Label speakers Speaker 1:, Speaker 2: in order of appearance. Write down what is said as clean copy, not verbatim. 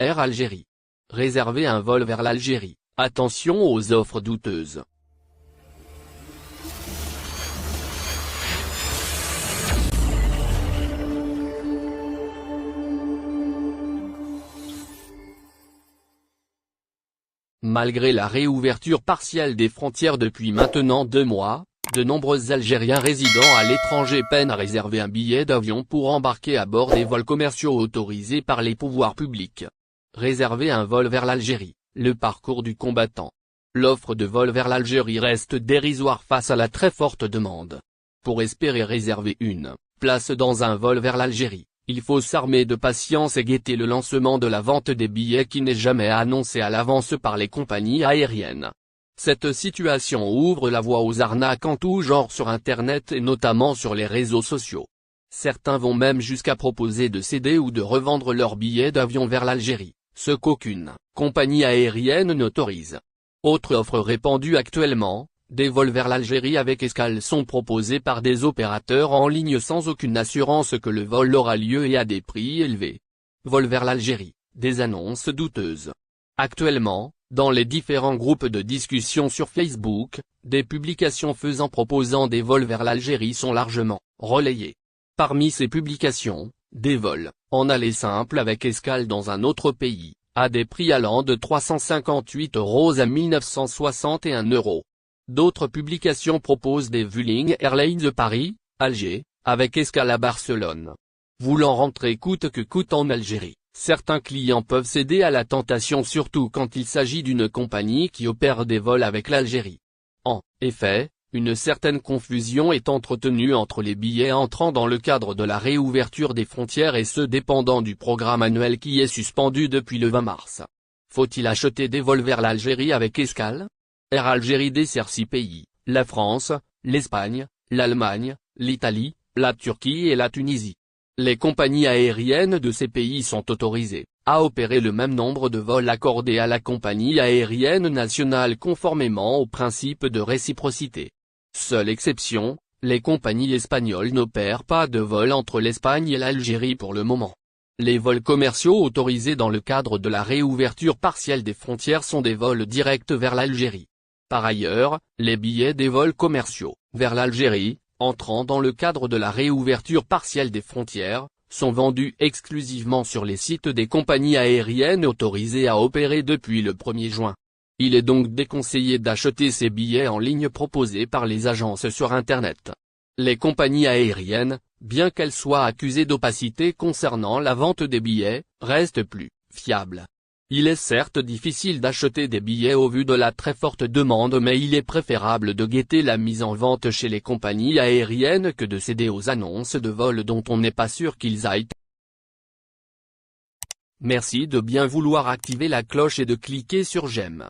Speaker 1: Air Algérie. Réservez un vol vers l'Algérie, attention aux offres douteuses. Malgré la réouverture partielle des frontières depuis maintenant 2 mois, de nombreux Algériens résidant à l'étranger peinent à réserver un billet d'avion pour embarquer à bord des vols commerciaux autorisés par les pouvoirs publics. Réserver un vol vers l'Algérie, le parcours du combattant. L'offre de vol vers l'Algérie reste dérisoire face à la très forte demande. Pour espérer réserver une place dans un vol vers l'Algérie, il faut s'armer de patience et guetter le lancement de la vente des billets qui n'est jamais annoncé à l'avance par les compagnies aériennes. Cette situation ouvre la voie aux arnaques en tout genre sur Internet et notamment sur les réseaux sociaux. Certains vont même jusqu'à proposer de céder ou de revendre leurs billets d'avion vers l'Algérie, ce qu'aucune compagnie aérienne n'autorise. Autre offre répandue actuellement, des vols vers l'Algérie avec escale sont proposés par des opérateurs en ligne sans aucune assurance que le vol aura lieu et à des prix élevés. Vol vers l'Algérie, des annonces douteuses. Actuellement, dans les différents groupes de discussion sur Facebook, des publications proposant des vols vers l'Algérie sont largement relayées. Parmi ces publications, des vols en aller simple avec escale dans un autre pays, à des prix allant de 358 € à 1961 €. D'autres publications proposent des Vueling Airlines Paris, Alger, avec escale à Barcelone. Voulant rentrer coûte que coûte en Algérie, certains clients peuvent céder à la tentation surtout quand il s'agit d'une compagnie qui opère des vols avec l'Algérie. En effet, une certaine confusion est entretenue entre les billets entrant dans le cadre de la réouverture des frontières et ceux dépendant du programme annuel qui est suspendu depuis le 20 mars. Faut-il acheter des vols vers l'Algérie avec escale ? Air Algérie dessert 6 pays, la France, l'Espagne, l'Allemagne, l'Italie, la Turquie et la Tunisie. Les compagnies aériennes de ces pays sont autorisées à opérer le même nombre de vols accordés à la compagnie aérienne nationale conformément au principe de réciprocité. Seule exception, les compagnies espagnoles n'opèrent pas de vols entre l'Espagne et l'Algérie pour le moment. Les vols commerciaux autorisés dans le cadre de la réouverture partielle des frontières sont des vols directs vers l'Algérie. Par ailleurs, les billets des vols commerciaux vers l'Algérie, entrant dans le cadre de la réouverture partielle des frontières, sont vendus exclusivement sur les sites des compagnies aériennes autorisées à opérer depuis le 1er juin. Il est donc déconseillé d'acheter ces billets en ligne proposés par les agences sur Internet. Les compagnies aériennes, bien qu'elles soient accusées d'opacité concernant la vente des billets, restent plus fiables. Il est certes difficile d'acheter des billets au vu de la très forte demande mais il est préférable de guetter la mise en vente chez les compagnies aériennes que de céder aux annonces de vols dont on n'est pas sûr qu'ils aillent. Merci de bien vouloir activer la cloche et de cliquer sur j'aime.